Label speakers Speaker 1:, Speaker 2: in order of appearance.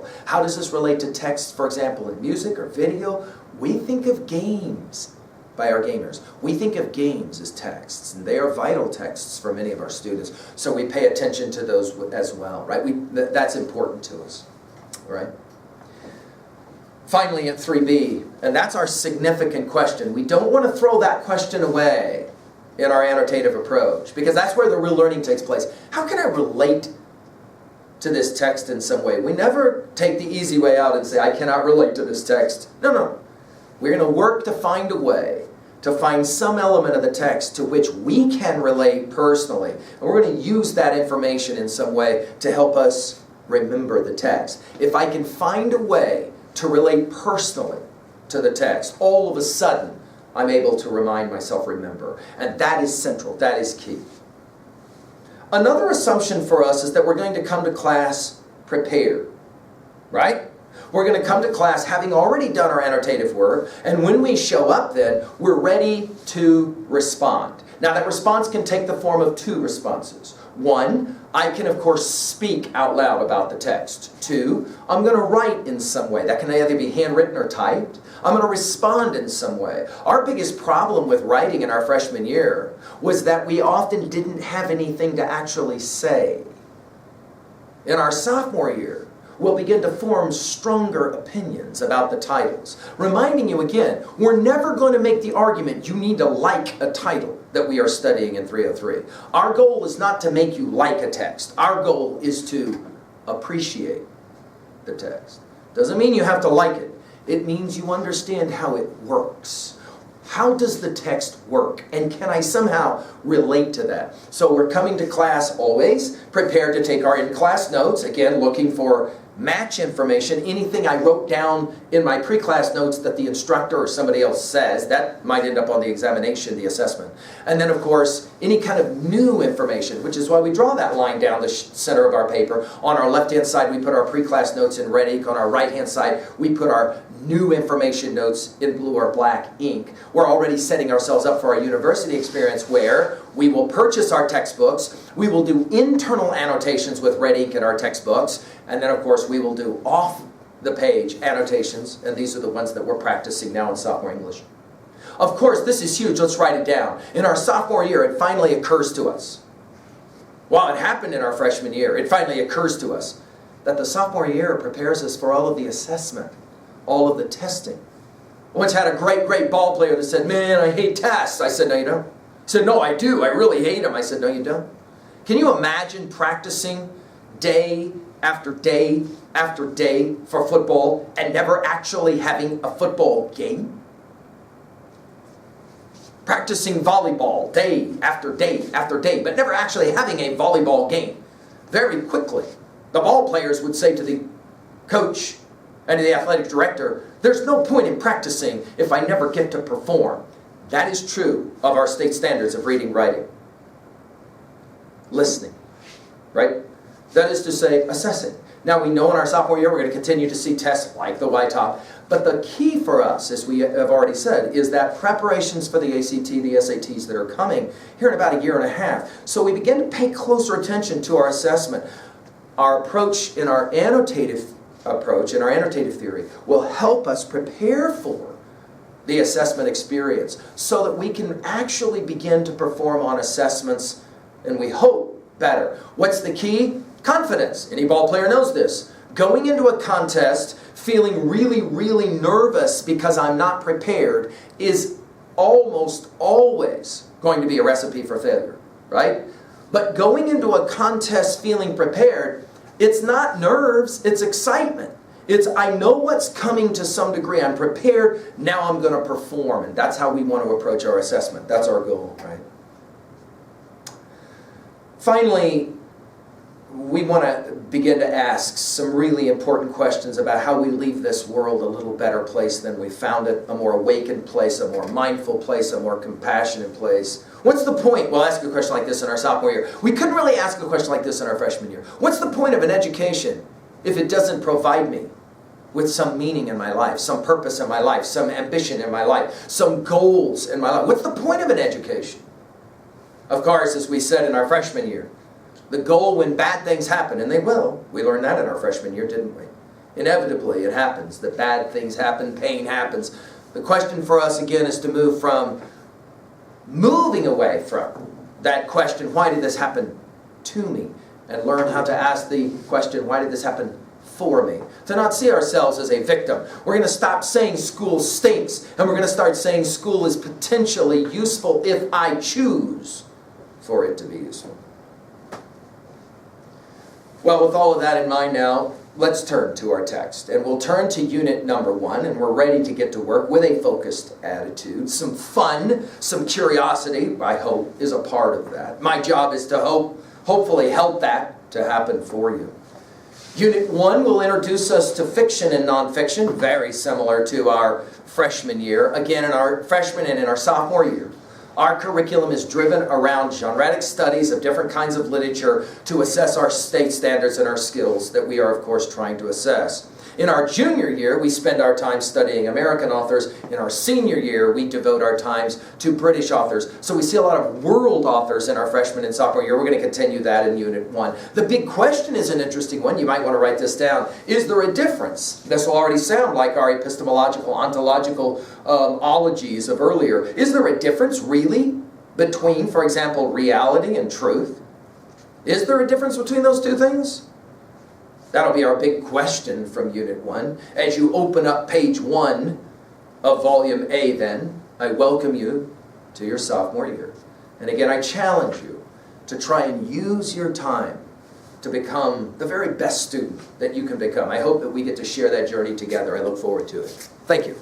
Speaker 1: example. How does this relate to text, for example, in music or video? We think of games by our gamers. We think of games as texts, and they are vital texts for many of our students. So we pay attention to those as well, right? That's important to us, right? Finally, at 3B, and that's our significant question. We don't want to throw that question away in our annotative approach, because that's where the real learning takes place. How can I relate to this text in some way? We never take the easy way out and say, I cannot relate to this text. No. We're going to work to find a way to find some element of the text to which we can relate personally. And we're going to use that information in some way to help us remember the text. If I can find a way to relate personally to the text, all of a sudden I'm able to remind myself, remember. And that is central. That is key. Another assumption for us is that we're going to come to class prepared, right? We're going to come to class having already done our annotative work, and when we show up then, we're ready to respond. Now that response can take the form of two responses. One, I can of course speak out loud about the text. Two, I'm going to write in some way. That can either be handwritten or typed. I'm going to respond in some way. Our biggest problem with writing in our freshman year was that we often didn't have anything to actually say. In our sophomore year, we'll begin to form stronger opinions about the titles. Reminding you again, we're never going to make the argument you need to like a title that we are studying in 303. Our goal is not to make you like a text. Our goal is to appreciate the text. Doesn't mean you have to like it. It means you understand how it works. How does the text work? And can I somehow relate to that? So we're coming to class always prepared to take our in-class notes, again looking for match information, anything I wrote down in my pre-class notes that the instructor or somebody else says, that might end up on the examination, the assessment. And then of course, any kind of new information, which is why we draw that line down the center of our paper. On our left-hand side, we put our pre-class notes in red ink. On our right-hand side, we put our new information notes in blue or black ink. We're already setting ourselves up for our university experience where we will purchase our textbooks, we will do internal annotations with red ink in our textbooks, and then of course we will do off-the-page annotations, and these are the ones that we're practicing now in sophomore English. Of course, this is huge. Let's write it down. In our sophomore year, it finally occurs to us. While it happened in our freshman year, it finally occurs to us that the sophomore year prepares us for all of the assessment, all of the testing. I once had a great ball player that said, "Man, I hate tests." I said, "No, you don't." He said, "No, I do. I really hate them." I said, "No, you don't." Can you imagine practicing day after day after day for football and never actually having a football game? Practicing volleyball day after day after day, but never actually having a volleyball game. Very quickly, the ball players would say to the coach and to the athletic director, "There's no point in practicing if I never get to perform." That is true of our state standards of reading, writing, listening, right? That is to say, assessing. Now we know in our sophomore year we're going to continue to see tests like the YTOP, but the key for us, as we have already said, is that preparations for the ACT, the SATs that are coming here in about a year and a half. So we begin to pay closer attention to our assessment. Our approach in our annotative theory will help us prepare for the assessment experience so that we can actually begin to perform on assessments, and we hope better. What's the key? Confidence. Any ball player knows this. Going into a contest feeling really nervous because I'm not prepared is almost always going to be a recipe for failure, right? But going into a contest feeling prepared, it's not nerves, it's excitement. It's, I know what's coming to some degree. I'm prepared. Now I'm going to perform. And that's how we want to approach our assessment. That's our goal, right? Finally, we want to begin to ask some really important questions about how we leave this world a little better place than we found it, a more awakened place, a more mindful place, a more compassionate place. What's the point? We'll ask a question like this in our sophomore year. We couldn't really ask a question like this in our freshman year. What's the point of an education if it doesn't provide me with some meaning in my life, some purpose in my life, some ambition in my life, some goals in my life? What's the point of an education? Of course, as we said in our freshman year, the goal when bad things happen, and they will, we learned that in our freshman year, didn't we? Inevitably, it happens that bad things happen, pain happens. The question for us again is to moving away from that question, why did this happen to me? And learn how to ask the question, why did this happen for me? To not see ourselves as a victim. We're going to stop saying school stinks, and we're going to start saying school is potentially useful if I choose for it to be useful. Well, with all of that in mind now, let's turn to our text. And we'll turn to unit number 1, and we're ready to get to work with a focused attitude. Some fun, some curiosity, I hope, is a part of that. My job is to hopefully help that to happen for you. Unit 1 will introduce us to fiction and nonfiction, very similar to our freshman year. Again, in our freshman and in our sophomore year, our curriculum is driven around genretic studies of different kinds of literature to assess our state standards and our skills that we are, of course, trying to assess. In our junior year, we spend our time studying American authors. In our senior year, we devote our times to British authors. So we see a lot of world authors in our freshman and sophomore year. We're going to continue that in Unit 1. The big question is an interesting one. You might want to write this down. Is there a difference? This will already sound like our epistemological, ontological ologies of earlier. Is there a difference, really, between, for example, reality and truth? Is there a difference between those two things? That'll be our big question from Unit 1. As you open up page 1 of Volume A then, I welcome you to your sophomore year. And again, I challenge you to try and use your time to become the very best student that you can become. I hope that we get to share that journey together. I look forward to it. Thank you.